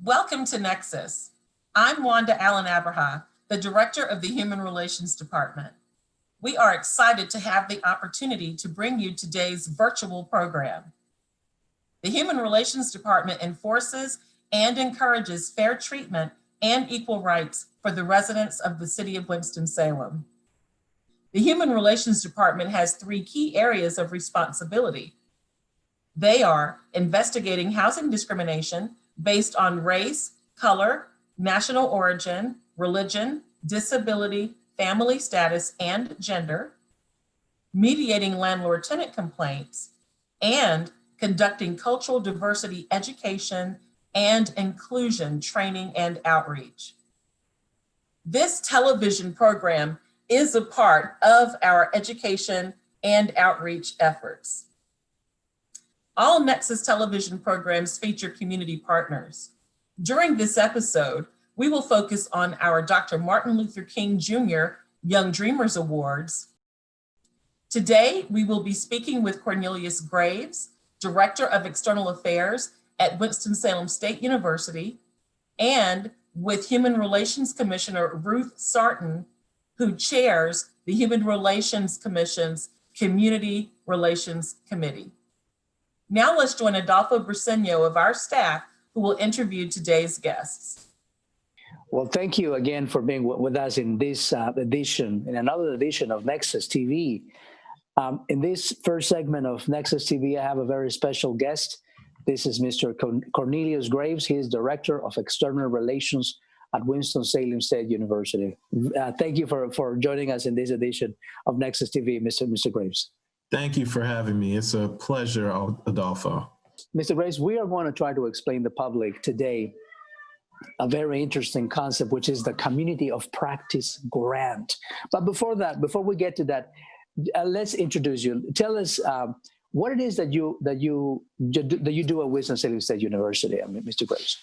Welcome to Nexus. I'm Wanda Allen Abraha, the Director of the Human Relations Department. We are excited to have the opportunity to bring you today's virtual program. The Human Relations Department enforces and encourages fair treatment and equal rights for the residents of the City of Winston-Salem. The Human Relations Department has three key areas of responsibility. They are investigating housing discrimination based on race, color, national origin, religion, disability, family status, and gender, mediating landlord-tenant complaints, and conducting cultural diversity education and inclusion training and outreach. This television program is a part of our education and outreach efforts. All Nexus television programs feature community partners. During this episode, we will focus on our Dr. Martin Luther King Jr. Young Dreamers Awards. Today, we will be speaking with Cornelius Graves, Director of External Affairs at Winston-Salem State University, and with Human Relations Commissioner Ruth Sarton, who chairs the Human Relations Commission's Community Relations Committee. Now let's join Adolfo Briceño of our staff, who will interview today's guests. Well, thank you again for being with us in this in another edition of Nexus TV. In this first segment of Nexus TV, I have a very special guest. This is Mr. Cornelius Graves. He is Director of External Relations at Winston-Salem State University. Thank you for joining us in this edition of Nexus TV, Mr. Graves. Thank you for having me. It's a pleasure, Adolfo. Mr. Graves, we are going to try to explain to the public today a very interesting concept, which is the Community of Practice Grant. But before we get to that, let's introduce you. Tell us what it is that you do at Winston-Salem State University, Mr. Graves.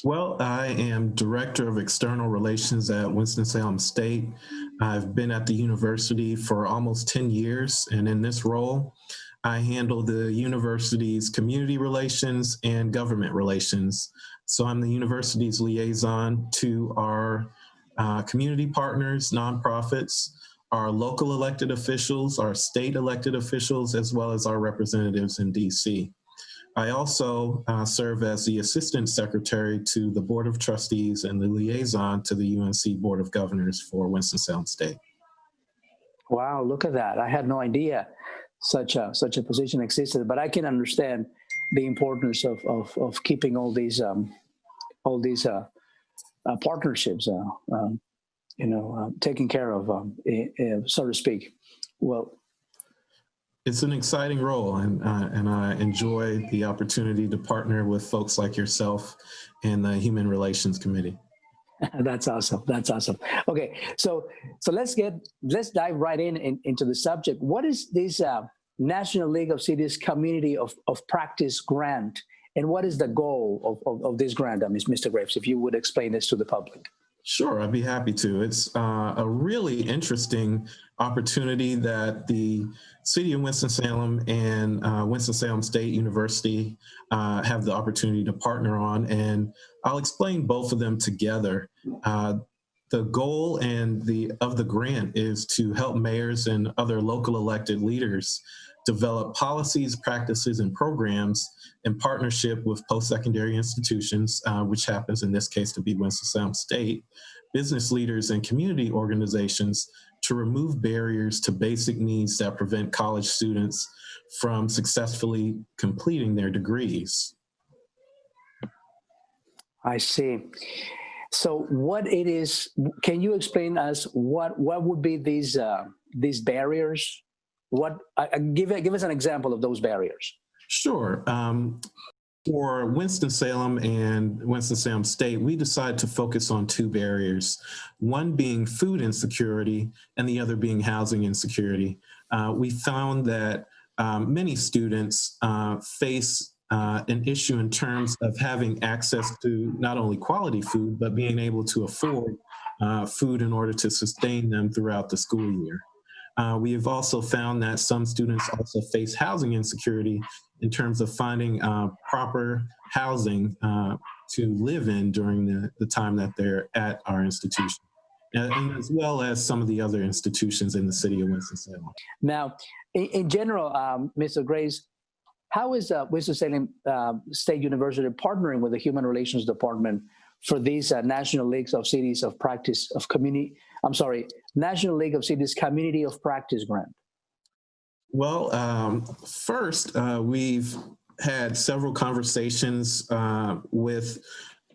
Well, I am Director of External Relations at Winston-Salem State. I've been at the university for almost 10 years, and in this role, I handle the university's community relations and government relations. So I'm the university's liaison to our community partners, nonprofits, our local elected officials, our state elected officials, as well as our representatives in DC. I also serve as the Assistant Secretary to the Board of Trustees and the liaison to the UNC Board of Governors for Winston-Salem State. Wow, look at that. I had no idea such a position existed, but I can understand the importance of keeping all these partnerships, taken care of, so to speak. Well, it's an exciting role, and I enjoy the opportunity to partner with folks like yourself and the Human Relations Committee. That's awesome. That's awesome. Okay, so let's dive right into the subject. What is this National League of Cities Community of Practice Grant, and what is the goal of this grant, Mr. Graves? If you would explain this to the public. Sure, I'd be happy to. It's a really interesting opportunity that the City of Winston-Salem and Winston-Salem State University have the opportunity to partner on, and I'll explain both of them together. The goal of the grant is to help mayors and other local elected leaders develop policies, practices, and programs in partnership with post-secondary institutions, which happens in this case to be Winston-Salem State, business leaders, and community organizations to remove barriers to basic needs that prevent college students from successfully completing their degrees. I see. So what it is, can you explain us what would be these barriers? Give us an example of those barriers. Sure. For Winston-Salem and Winston-Salem State, we decided to focus on two barriers, one being food insecurity and the other being housing insecurity. We found that many students face an issue in terms of having access to not only quality food, but being able to afford food in order to sustain them throughout the school year. We have also found that some students also face housing insecurity in terms of finding proper housing to live in during the time that they're at our institution, and as well as some of the other institutions in the city of Winston-Salem. Now, in general, Mr. Graves, how is Winston-Salem State University partnering with the Human Relations Department for these National Leagues of Cities of Practice of Community, National League of Cities Community of Practice grant? Well, first, we've had several conversations with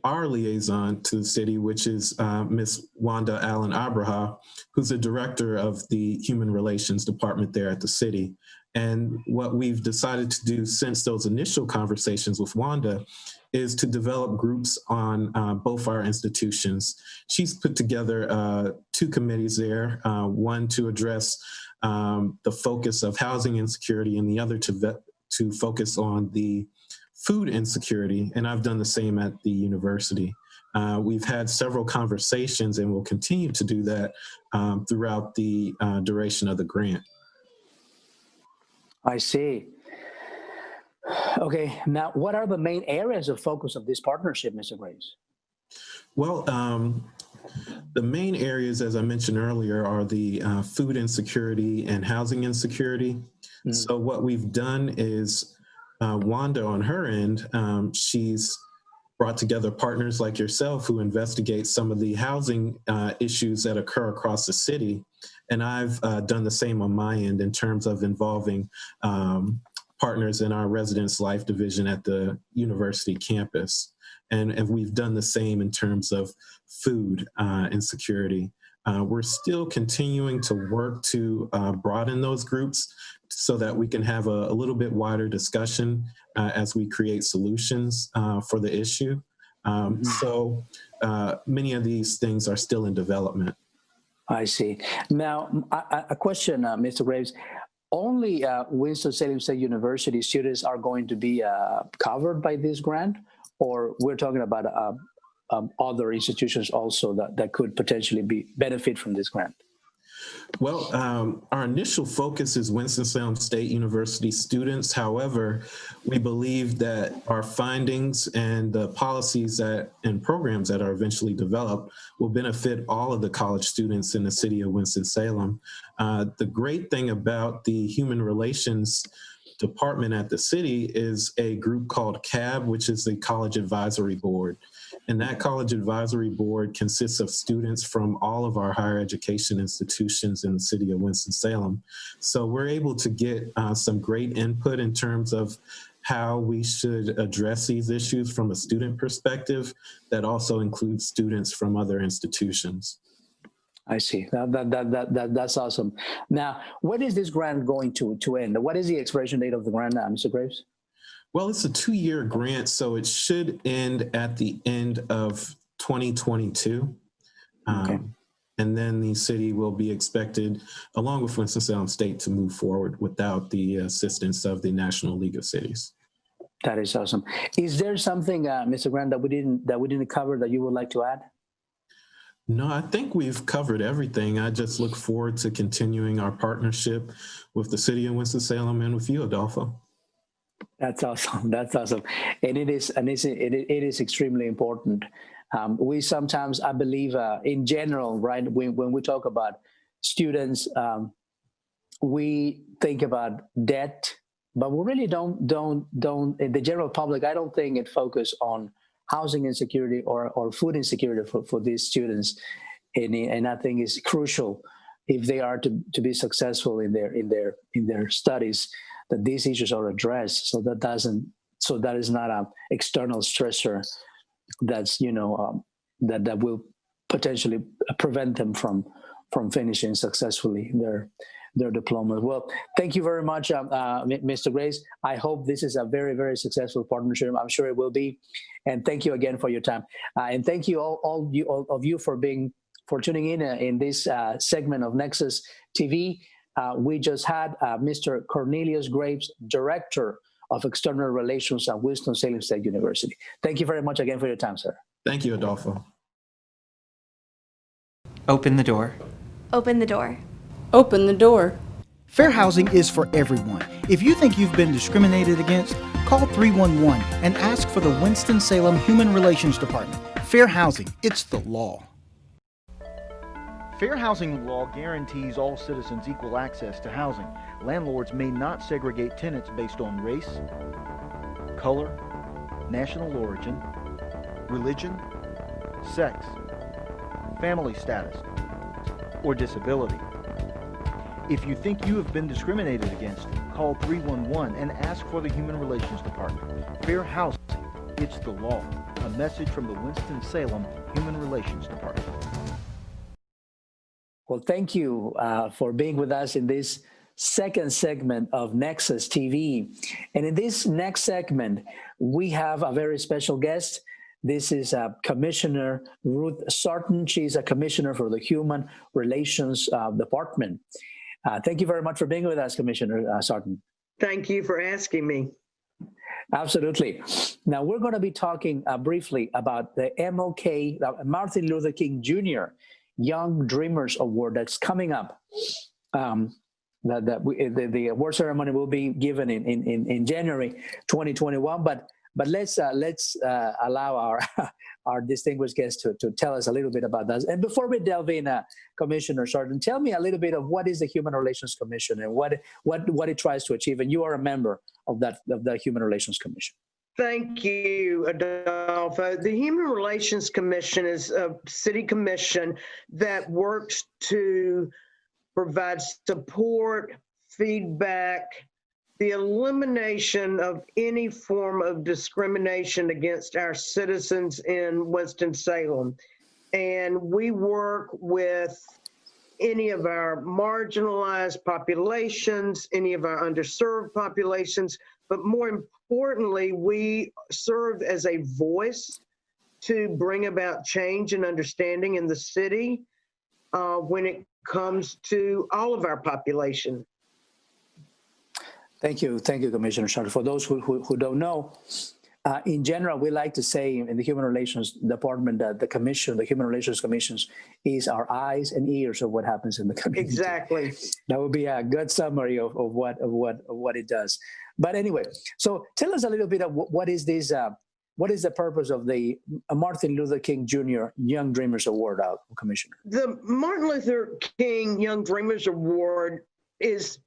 our liaison to the city, which is Ms. Wanda Allen Abraha, who's the director of the Human Relations Department there at the city. And what we've decided to do since those initial conversations with Wanda is to develop groups on both our institutions. She's put together 2 committees there, one to address the focus of housing insecurity and the other to focus on the food insecurity, and I've done the same at the university. We've had several conversations and will continue to do that throughout the duration of the grant. I see. Okay, now what are the main areas of focus of this partnership, Mr. Graves? Well, the main areas, as I mentioned earlier, are the food insecurity and housing insecurity. So what we've done is Wanda, on her end, she's brought together partners like yourself who investigate some of the housing issues that occur across the city. And I've done the same on my end in terms of involving partners in our residence life division at the university campus. And we've done the same in terms of food insecurity. We're still continuing to work to broaden those groups so that we can have a little bit wider discussion as we create solutions for the issue. So many of these things are still in development. I see. Now, a question, Mr. Graves. Only Winston-Salem State University students are going to be covered by this grant, or we're talking about other institutions also that could potentially benefit from this grant? Well, our initial focus is Winston-Salem State University students. However, we believe that our findings and the policies and programs that are eventually developed will benefit all of the college students in the city of Winston-Salem. The great thing about the Human Relations Department at the city is a group called CAB, which is the College Advisory Board. And that College Advisory Board consists of students from all of our higher education institutions in the city of Winston-Salem. So we're able to get some great input in terms of how we should address these issues from a student perspective that also includes students from other institutions. I see. That's awesome. Now, when is this grant going to end? What is the expiration date of the grant, Mr. Graves? Well, it's a 2-year grant, so it should end at the end of 2022. Okay. And then the city will be expected, along with Winston-Salem State, to move forward without the assistance of the National League of Cities. That is awesome. Is there something, Mr. Grant, that we didn't cover that you would like to add? No, I think we've covered everything. I just look forward to continuing our partnership with the city of Winston-Salem and with you, Adolfo. That's awesome. That's awesome. And it is extremely important. We sometimes, I believe, in general, right, when we talk about students, we think about debt, but we really don't, the general public, I don't think it focuses on housing insecurity or food insecurity for these students. And I think it's crucial if they are to be successful in their studies, that these issues are addressed, so that is not an external stressor that's that will potentially prevent them from finishing successfully their diploma. Well, thank you very much, Mr. Grace. I hope this is a very, very successful partnership. I'm sure it will be. And thank you again for your time. And thank you all of you for tuning in this segment of Nexus TV. We just had Mr. Cornelius Graves, Director of External Relations at Winston-Salem State University. Thank you very much again for your time, sir. Thank you, Adolfo. Open the door. Open the door. Open the door. Fair housing is for everyone. If you think you've been discriminated against, Call 311 and ask for the Winston-Salem Human Relations Department. Fair housing, it's the law. Fair housing law guarantees all citizens equal access to housing. Landlords may not segregate tenants based on race, color, national origin, religion, sex, family status, or disability. If you think you have been discriminated against, call 311 and ask for the Human Relations Department. Fair housing, it's the law. A message from the Winston-Salem Human Relations Department. Well, thank you for being with us in this second segment of Nexus TV. And in this next segment, we have a very special guest. This is Commissioner Ruth Sarton. She's a commissioner for the Human Relations Department. Thank you very much for being with us, Commissioner Sarton. Thank you for asking me. Absolutely. Now, we're going to be talking briefly about the MLK, Martin Luther King Jr. Young Dreamers Award that's coming up. The award ceremony will be given in January 2021. But let's allow our distinguished guest to tell us a little bit about that. And before we delve in, Commissioner Sarton, tell me a little bit of what is the Human Relations Commission and what it tries to achieve. And you are a member of the Human Relations Commission. Thank you, Adolfo. The Human Relations Commission is a city commission that works to provide support, feedback, the elimination of any form of discrimination against our citizens in Winston-Salem. And we work with any of our marginalized populations, any of our underserved populations, but more importantly, we serve as a voice to bring about change and understanding in the city when it comes to all of our population. Thank you, Commissioner Sarton. For those who don't know, in general, we like to say in the Human Relations Department that the Human Relations Commission is our eyes and ears of what happens in the community. Exactly. That would be a good summary of what it does. But anyway, so tell us a little bit of what is this? What is the purpose of the Martin Luther King Jr. Young Dreamers Award, Commissioner? The Martin Luther King Young Dreamers Award is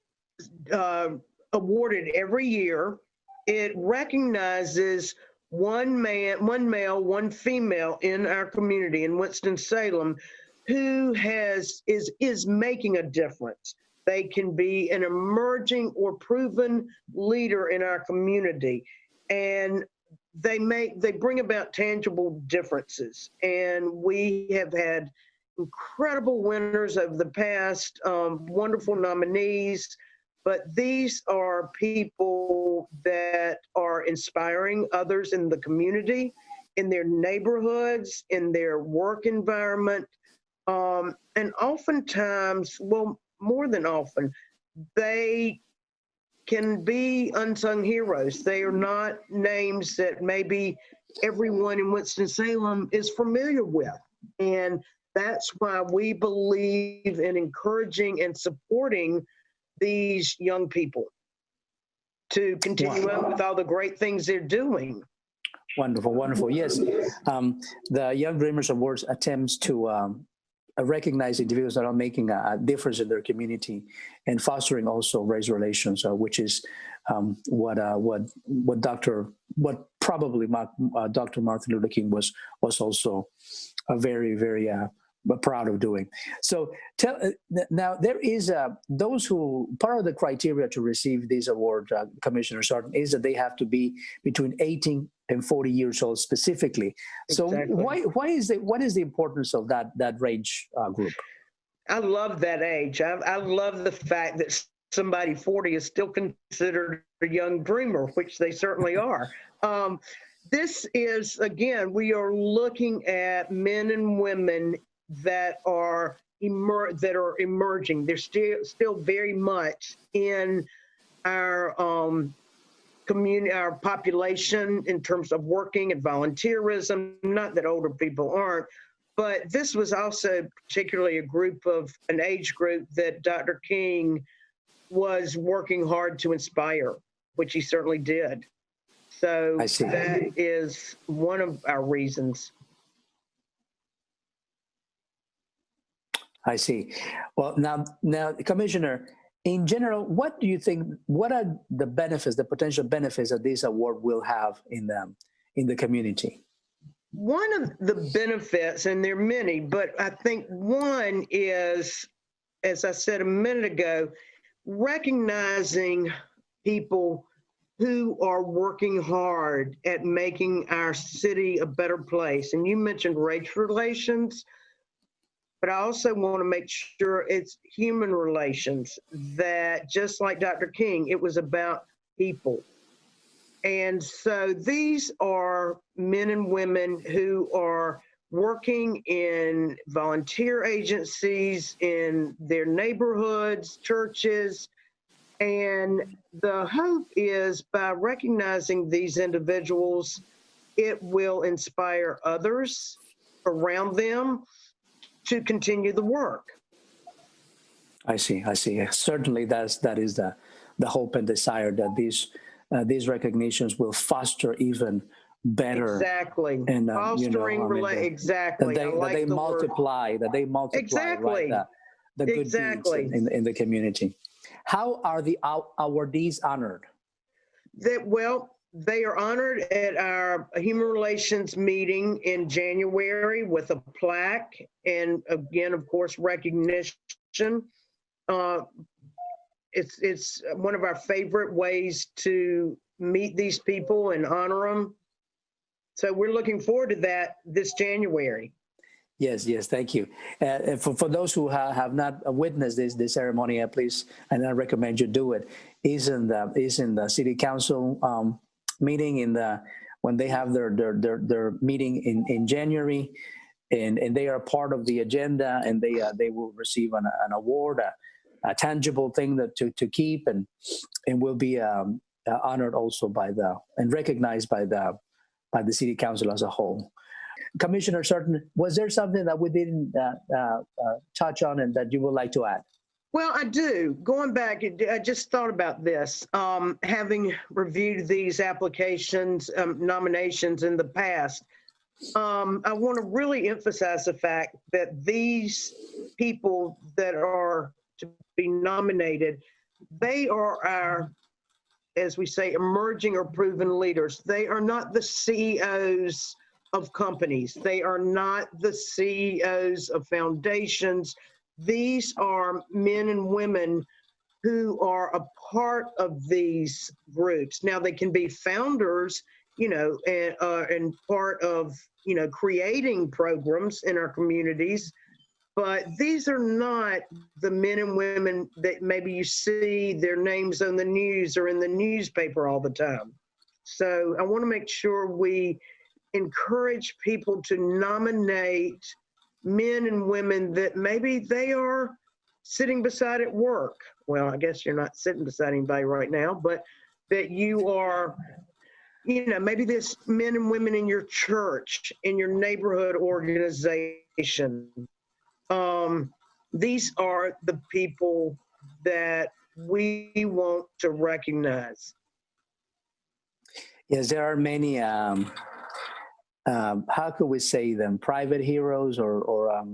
awarded every year. It recognizes one male, one female in our community in Winston-Salem who is making a difference. They can be an emerging or proven leader in our community, and they bring about tangible differences. And we have had incredible winners of the past, wonderful nominees. But these are people that are inspiring others in the community, in their neighborhoods, in their work environment. And oftentimes, well, more than often, they can be unsung heroes. They are not names that maybe everyone in Winston-Salem is familiar with. And that's why we believe in encouraging and supporting these young people to continue on with all the great things they're doing. Wonderful, wonderful. Yes, the Young Dreamers Awards attempts to recognize individuals that are making a difference in their community and fostering also race relations, which is what probably Dr. Martin Luther King was also very, very proud of doing. So now there is those who, part of the criteria to receive this award, Commissioner Sarton, is that they have to be between 18 and 40 years old specifically. So Exactly. what is the importance of that range group? I love that age. I love the fact that somebody 40 is still considered a young dreamer, which they certainly are. This is, again, we are looking at men and women that are emerging. They're still very much in our community, our population in terms of working and volunteerism. Not that older people aren't, but this was also particularly an age group that Dr. King was working hard to inspire, which he certainly did. So I see. that is one of our reasons. I see. Well, now, Commissioner, in general, what do you think? What are the benefits, the potential benefits that this award will have in the community? One of the benefits, and there are many, but I think one is, as I said a minute ago, recognizing people who are working hard at making our city a better place. And you mentioned race relations, but I also want to make sure it's human relations, that just like Dr. King, it was about people. And so these are men and women who are working in volunteer agencies, in their neighborhoods, churches. And the hope is by recognizing these individuals, it will inspire others around them to continue the work. I see. Certainly, that is the hope and desire that these recognitions will foster even better. Exactly. And fostering, exactly. That they multiply. Exactly. Right, the good deeds in the community. How are the awardees honored? They are honored at our Human Relations meeting in January with a plaque and, again, of course, recognition. It's one of our favorite ways to meet these people and honor them. So we're looking forward to that this January. Yes, thank you. For those who have not witnessed this ceremony, please, and I recommend you do it. Is in the city council meeting when they have their meeting in January, and they are part of the agenda, and they will receive an award, a tangible thing to keep, and will be honored also and recognized by the city council as a whole. Commissioner Sutton, was there something that we didn't touch on and that you would like to add? Well, I do. Going back, I just thought about this. Having reviewed these applications, nominations in the past, I want to really emphasize the fact that these people that are to be nominated, they are our, as we say, emerging or proven leaders. They are not the CEOs of companies. They are not the CEOs of foundations. These are men and women who are a part of these groups. Now, they can be founders, and part of, creating programs in our communities, but these are not the men and women that maybe you see their names on the news or in the newspaper all the time. So I want to make sure we encourage people to nominate men and women that maybe they are sitting beside at work. Well, I guess you're not sitting beside anybody right now, but that you are, maybe there's men and women in your church, in your neighborhood organization. These are the people that we want to recognize. Yes, there are many, how could we say them, private heroes or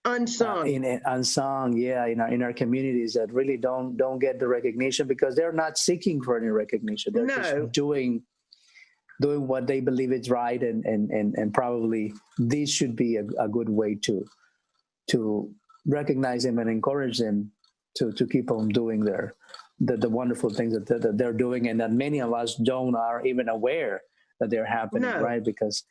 unsung. Unsung, yeah, in our communities that really don't get the recognition because they're not seeking for any recognition. They're just doing what they believe is right, and probably this should be a good way to recognize them and encourage them to keep on doing the wonderful things that they're doing, and that many of us are even aware that they're happening, right? Because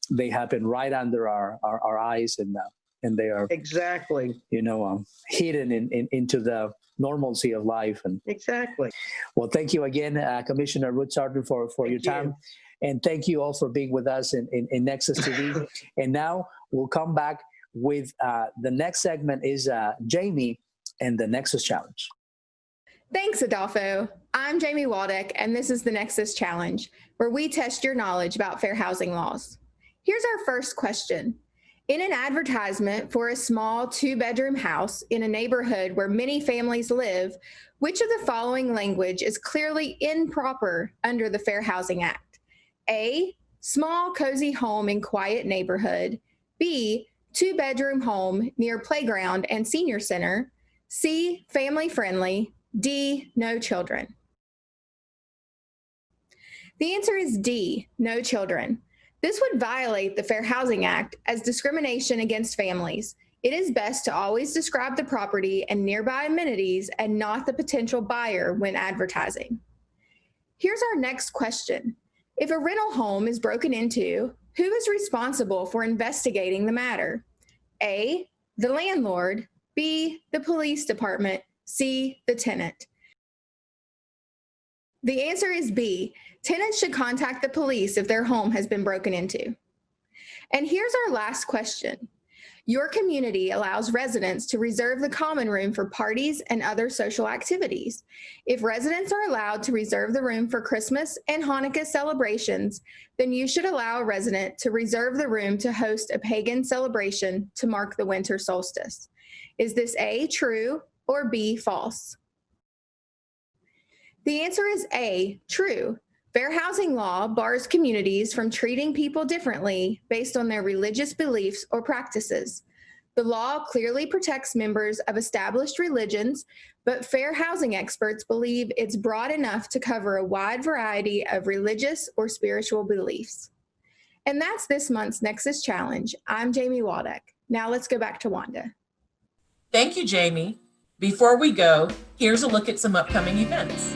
they happen right under our eyes, and they are exactly, hidden into the normalcy of life. And exactly. Well, thank you again, Commissioner Ruth Sutton, for your time. And thank you all for being with us in Nexus TV. And now we'll come back with the next segment is Jamie and the Nexus Challenge. Thanks, Adolfo. I'm Jamie Waldeck, and this is the Nexus Challenge, where we test your knowledge about fair housing laws. Here's our first question. In an advertisement for a small 2-bedroom house in a neighborhood where many families live, which of the following language is clearly improper under the Fair Housing Act? A, small, cozy home in quiet neighborhood. B, 2-bedroom home near playground and senior center. C, family friendly. D, no children. The answer is D, no children. This would violate the Fair Housing Act as discrimination against families. It is best to always describe the property and nearby amenities and not the potential buyer when advertising. Here's our next question. If a rental home is broken into, who is responsible for investigating the matter? A, the landlord. B, the police department. C, the tenant. The answer is B. Tenants should contact the police if their home has been broken into. And here's our last question. Your community allows residents to reserve the common room for parties and other social activities. If residents are allowed to reserve the room for Christmas and Hanukkah celebrations, then you should allow a resident to reserve the room to host a pagan celebration to mark the winter solstice. Is this A, true, or B, false? The answer is A, true. Fair housing law bars communities from treating people differently based on their religious beliefs or practices. The law clearly protects members of established religions, but fair housing experts believe it's broad enough to cover a wide variety of religious or spiritual beliefs. And that's this month's Nexus Challenge. I'm Jamie Waldeck. Now let's go back to Wanda. Thank you, Jamie. Before we go, here's a look at some upcoming events.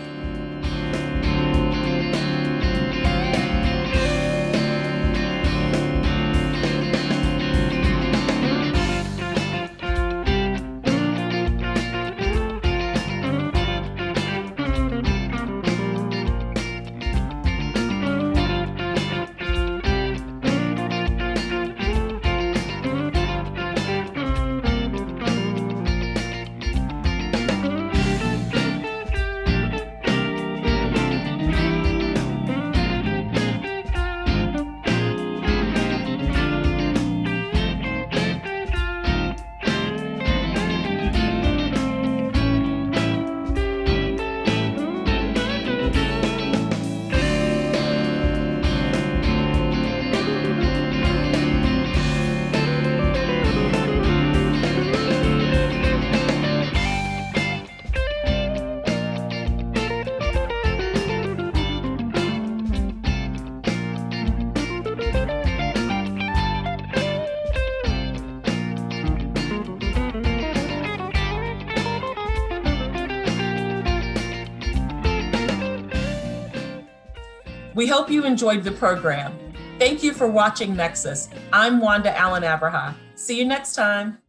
We hope you enjoyed the program. Thank you for watching Nexus. I'm Wanda Allen Abraha. See you next time.